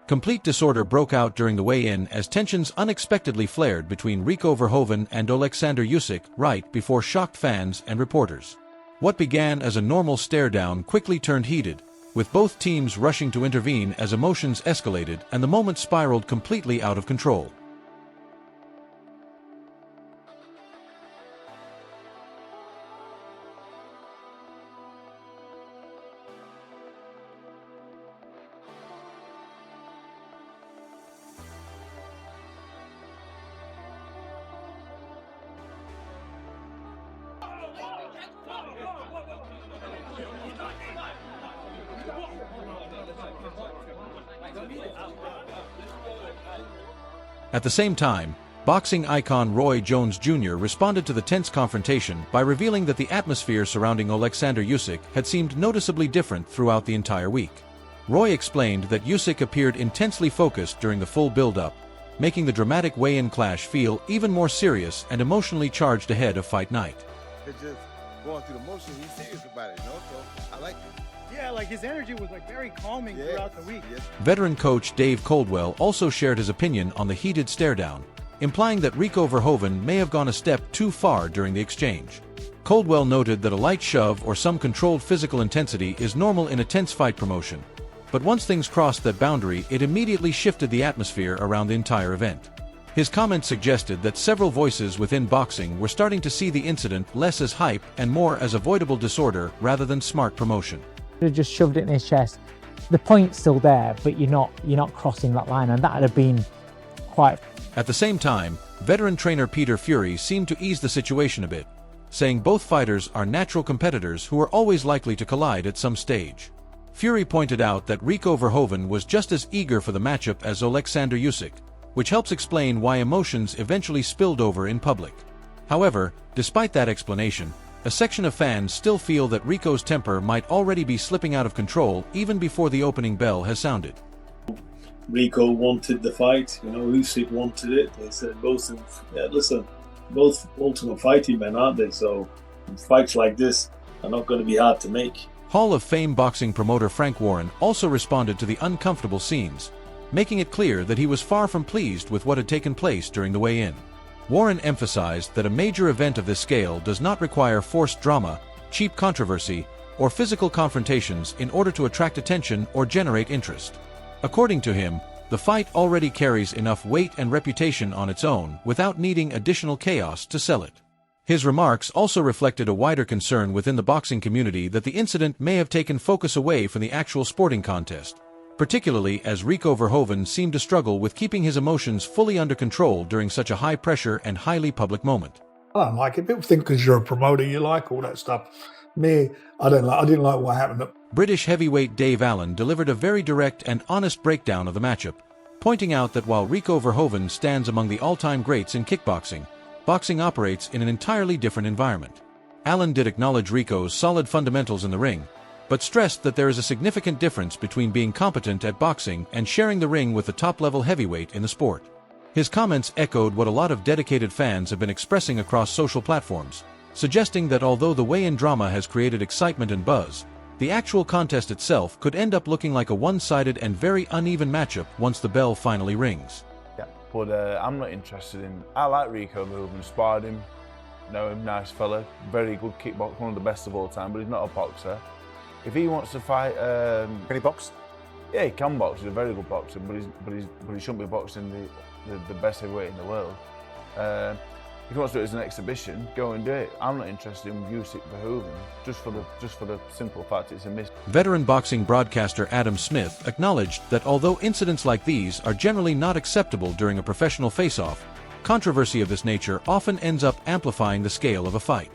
Complete disorder broke out during the weigh-in as tensions unexpectedly flared between Rico Verhoeven and Oleksandr Usyk right before shocked fans and reporters. What began as a normal stare-down quickly turned heated, with both teams rushing to intervene as emotions escalated and the moment spiraled completely out of control. At the same time, boxing icon Roy Jones Jr. responded to the tense confrontation by revealing that the atmosphere surrounding Oleksandr Usyk had seemed noticeably different throughout the entire week. Roy explained that Usyk appeared intensely focused during the full build-up, making the dramatic weigh-in clash feel even more serious and emotionally charged ahead of fight night. It's just going through the motion. He's serious about it, so I like it. Yeah, like his energy was like very calming throughout the week. Yes. Veteran coach Dave Coldwell also shared his opinion on the heated stare-down, implying that Rico Verhoeven may have gone a step too far during the exchange. Coldwell noted that a light shove or some controlled physical intensity is normal in a tense fight promotion, but once things crossed that boundary, it immediately shifted the atmosphere around the entire event. His comments suggested that several voices within boxing were starting to see the incident less as hype and more as avoidable disorder rather than smart promotion. Have just shoved it in his chest. The point's still there, but you're not crossing that line, and that would have been quite. At the same time, veteran trainer Peter Fury seemed to ease the situation a bit, saying both fighters are natural competitors who are always likely to collide at some stage. Fury pointed out that Rico Verhoeven was just as eager for the matchup as Oleksandr Usyk, which helps explain why emotions eventually spilled over in public. However, despite that explanation, a section of fans still feel that Rico's temper might already be slipping out of control even before the opening bell has sounded. Rico wanted the fight, Usyk wanted it. They said both ultimate fighting men, aren't they? So fights like this are not going to be hard to make. Hall of Fame boxing promoter Frank Warren also responded to the uncomfortable scenes, making it clear that he was far from pleased with what had taken place during the weigh-in. Warren emphasized that a major event of this scale does not require forced drama, cheap controversy, or physical confrontations in order to attract attention or generate interest. According to him, the fight already carries enough weight and reputation on its own without needing additional chaos to sell it. His remarks also reflected a wider concern within the boxing community that the incident may have taken focus away from the actual sporting contest, particularly as Rico Verhoeven seemed to struggle with keeping his emotions fully under control during such a high-pressure and highly public moment. I don't like it. People think because you're a promoter you like all that stuff. Me, I didn't like what happened. British heavyweight Dave Allen delivered a very direct and honest breakdown of the matchup, pointing out that while Rico Verhoeven stands among the all-time greats in kickboxing, boxing operates in an entirely different environment. Allen did acknowledge Rico's solid fundamentals in the ring, but stressed that there is a significant difference between being competent at boxing and sharing the ring with the top-level heavyweight in the sport. His comments echoed what a lot of dedicated fans have been expressing across social platforms, suggesting that although the weigh-in drama has created excitement and buzz, the actual contest itself could end up looking like a one-sided and very uneven matchup once the bell finally rings. Yeah, but I'm not interested in. I like Rico Verhoeven, sparred him, know him, nice fella, very good kickboxer, one of the best of all time, but he's not a boxer. If he wants to fight, can he box? Yeah, he can box. He's a very good boxer, but he shouldn't be boxing the best heavyweight in the world. If he wants to do it as an exhibition, go and do it. I'm not interested in Usyk Verhoeven, just for the simple fact it's a miss. Veteran boxing broadcaster Adam Smith acknowledged that although incidents like these are generally not acceptable during a professional face-off, controversy of this nature often ends up amplifying the scale of a fight.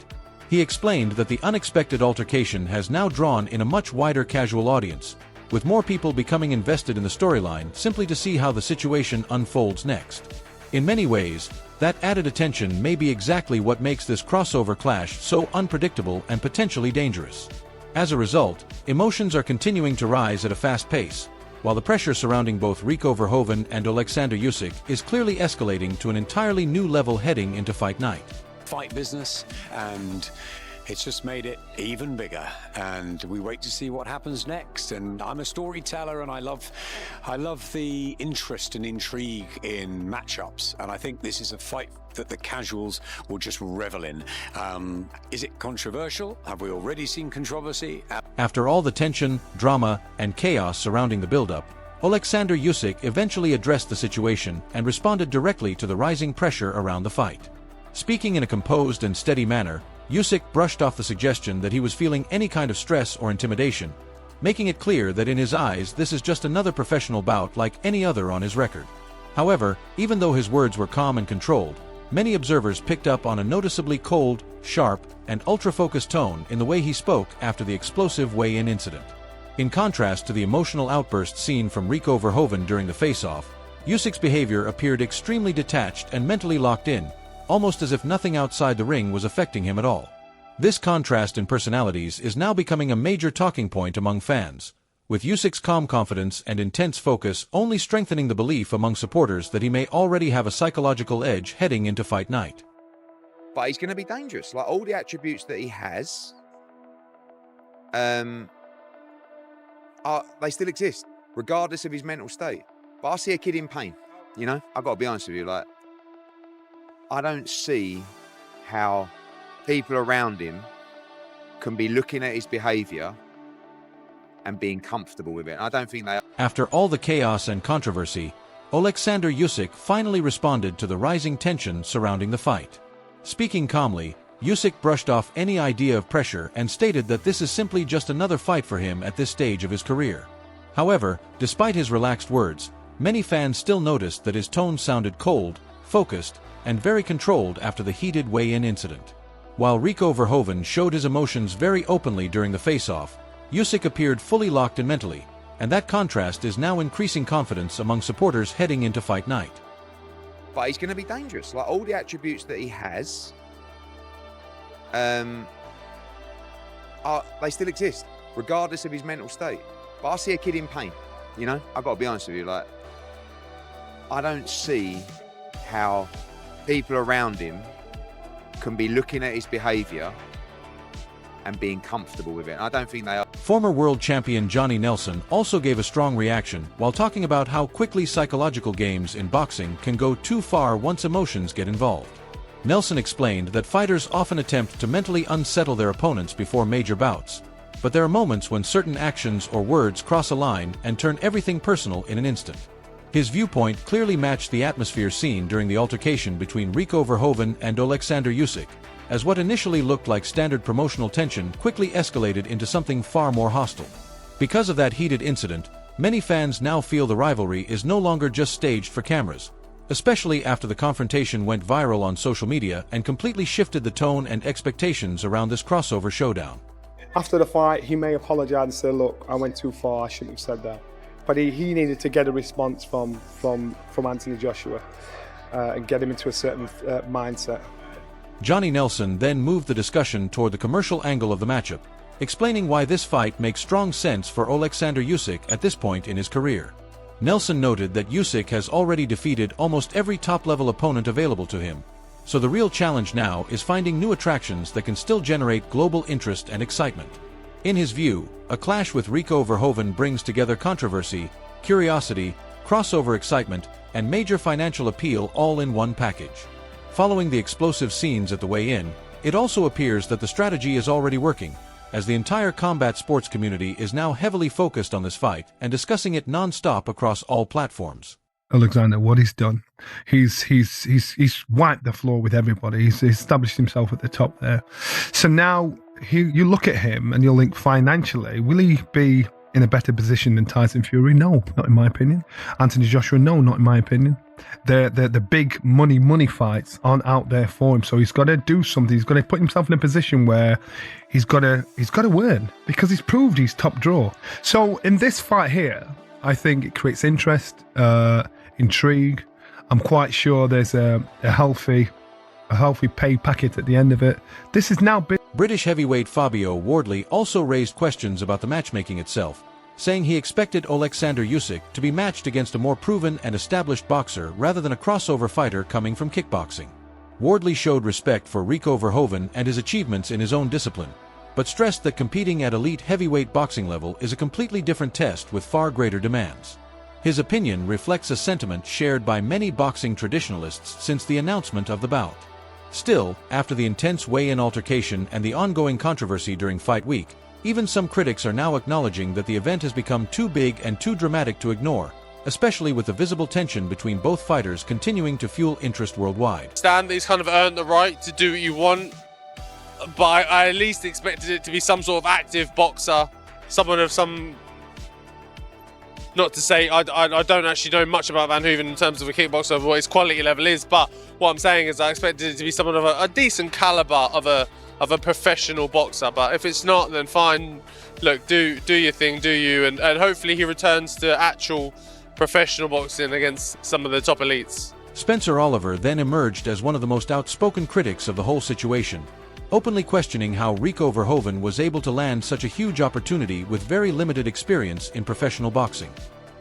He explained that the unexpected altercation has now drawn in a much wider casual audience, with more people becoming invested in the storyline simply to see how the situation unfolds next. In many ways, that added attention may be exactly what makes this crossover clash so unpredictable and potentially dangerous. As a result, emotions are continuing to rise at a fast pace, while the pressure surrounding both Rico Verhoeven and Oleksandr Usyk is clearly escalating to an entirely new level heading into fight night. Fight business, and it's just made it even bigger, and we wait to see what happens next. And I'm a storyteller, and I love the interest and intrigue in matchups, and I think this is a fight that the casuals will just revel in. Is it controversial? Have we already seen controversy? After all the tension, drama, and chaos surrounding the build-up, Oleksandr Usyk eventually addressed the situation and responded directly to the rising pressure around the fight. Speaking in a composed and steady manner, Usyk brushed off the suggestion that he was feeling any kind of stress or intimidation, making it clear that in his eyes this is just another professional bout like any other on his record. However, even though his words were calm and controlled, many observers picked up on a noticeably cold, sharp, and ultra-focused tone in the way he spoke after the explosive weigh-in incident. In contrast to the emotional outburst seen from Rico Verhoeven during the face-off, Usyk's behavior appeared extremely detached and mentally locked in, almost as if nothing outside the ring was affecting him at all. This contrast in personalities is now becoming a major talking point among fans, with Usyk's calm confidence and intense focus only strengthening the belief among supporters that he may already have a psychological edge heading into fight night. But he's going to be dangerous. Like, all the attributes that he has, they still exist, regardless of his mental state. But I see a kid in pain, you know? I've got to be honest with you, like, I don't see how people around him can be looking at his behaviour and being comfortable with it. I don't think they are. After all the chaos and controversy, Oleksandr Usyk finally responded to the rising tension surrounding the fight. Speaking calmly, Usyk brushed off any idea of pressure and stated that this is simply just another fight for him at this stage of his career. However, despite his relaxed words, many fans still noticed that his tone sounded cold, focused, and very controlled after the heated weigh-in incident. While Rico Verhoeven showed his emotions very openly during the face-off, Usyk appeared fully locked in mentally, and that contrast is now increasing confidence among supporters heading into fight night. But he's going to be dangerous. Like, all the attributes that he has, they still exist, regardless of his mental state. But I see a kid in pain, you know? I've got to be honest with you, like, I don't see how people around him can be looking at his behaviour and being comfortable with it. I don't think they are. Former world champion Johnny Nelson also gave a strong reaction while talking about how quickly psychological games in boxing can go too far once emotions get involved. Nelson explained that fighters often attempt to mentally unsettle their opponents before major bouts, but there are moments when certain actions or words cross a line and turn everything personal in an instant. His viewpoint clearly matched the atmosphere seen during the altercation between Rico Verhoeven and Oleksandr Usyk, as what initially looked like standard promotional tension quickly escalated into something far more hostile. Because of that heated incident, many fans now feel the rivalry is no longer just staged for cameras, especially after the confrontation went viral on social media and completely shifted the tone and expectations around this crossover showdown. After the fight, he may apologise and say, look, I went too far, I shouldn't have said that. But he needed to get a response from Anthony Joshua and get him into a certain mindset. Johnny Nelson then moved the discussion toward the commercial angle of the matchup, explaining why this fight makes strong sense for Oleksandr Usyk at this point in his career. Nelson noted that Usyk has already defeated almost every top-level opponent available to him, so the real challenge now is finding new attractions that can still generate global interest and excitement. In his view, a clash with Rico Verhoeven brings together controversy, curiosity, crossover excitement, and major financial appeal all in one package. Following the explosive scenes at the weigh-in, it also appears that the strategy is already working, as the entire combat sports community is now heavily focused on this fight and discussing it non-stop across all platforms. Alexander, what he's done, he's wiped the floor with everybody. He's established himself at the top there. So now you look at him and you'll think financially, will he be in a better position than Tyson Fury? No, not in my opinion. Anthony Joshua? No, not in my opinion. The big money fights aren't out there for him, so he's got to do something. He's got to put himself in a position where he's got to win, because he's proved he's top draw. So in this fight here, I think it creates interest, intrigue. I'm quite sure there's a healthy pay packet at the end of it. This is now big. British heavyweight Fabio Wardley also raised questions about the matchmaking itself, saying he expected Oleksandr Usyk to be matched against a more proven and established boxer rather than a crossover fighter coming from kickboxing. Wardley showed respect for Rico Verhoeven and his achievements in his own discipline, but stressed that competing at elite heavyweight boxing level is a completely different test with far greater demands. His opinion reflects a sentiment shared by many boxing traditionalists since the announcement of the bout. Still, after the intense weigh-in altercation and the ongoing controversy during fight week, even some critics are now acknowledging that the event has become too big and too dramatic to ignore, especially with the visible tension between both fighters continuing to fuel interest worldwide. Stan, he's kind of earned the right to do what you want, but I at least expected it to be some sort of active boxer, someone of some... Not to say I don't actually know much about Verhoeven in terms of a kickboxer, of what his quality level is, but what I'm saying is I expected it to be someone of a decent caliber of a professional boxer. But if it's not, then fine. Look, do your thing, do you, and hopefully he returns to actual professional boxing against some of the top elites. Spencer Oliver then emerged as one of the most outspoken critics of the whole situation, openly questioning how Rico Verhoeven was able to land such a huge opportunity with very limited experience in professional boxing.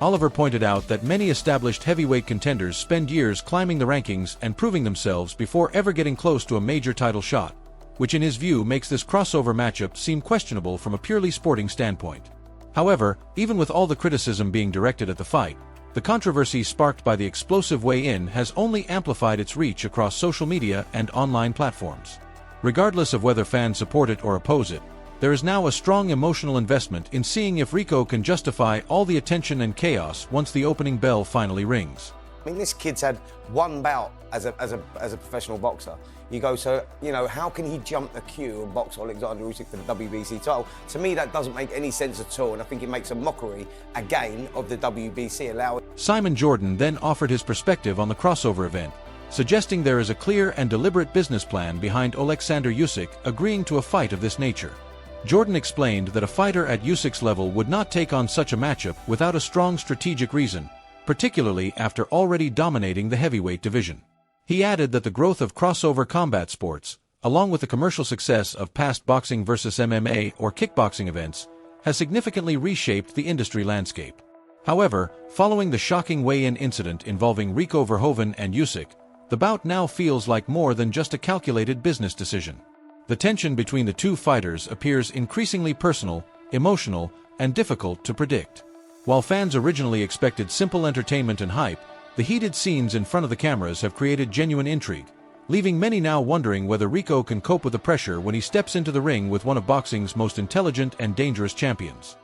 Oliver pointed out that many established heavyweight contenders spend years climbing the rankings and proving themselves before ever getting close to a major title shot, which in his view makes this crossover matchup seem questionable from a purely sporting standpoint. However, even with all the criticism being directed at the fight, the controversy sparked by the explosive weigh-in has only amplified its reach across social media and online platforms. Regardless of whether fans support it or oppose it, there is now a strong emotional investment in seeing if Rico can justify all the attention and chaos once the opening bell finally rings. I mean, this kid's had one bout as a professional boxer. You go, so, you know, how can he jump the queue and box Oleksandr Usyk for the WBC title? To me, that doesn't make any sense at all, and I think it makes a mockery, again, of the WBC. Simon Jordan then offered his perspective on the crossover event, suggesting there is a clear and deliberate business plan behind Oleksandr Usyk agreeing to a fight of this nature. Jordan explained that a fighter at Usyk's level would not take on such a matchup without a strong strategic reason, particularly after already dominating the heavyweight division. He added that the growth of crossover combat sports, along with the commercial success of past boxing versus MMA or kickboxing events, has significantly reshaped the industry landscape. However, following the shocking weigh-in incident involving Rico Verhoeven and Usyk, the bout now feels like more than just a calculated business decision. The tension between the two fighters appears increasingly personal, emotional, and difficult to predict. While fans originally expected simple entertainment and hype, the heated scenes in front of the cameras have created genuine intrigue, leaving many now wondering whether Rico can cope with the pressure when he steps into the ring with one of boxing's most intelligent and dangerous champions.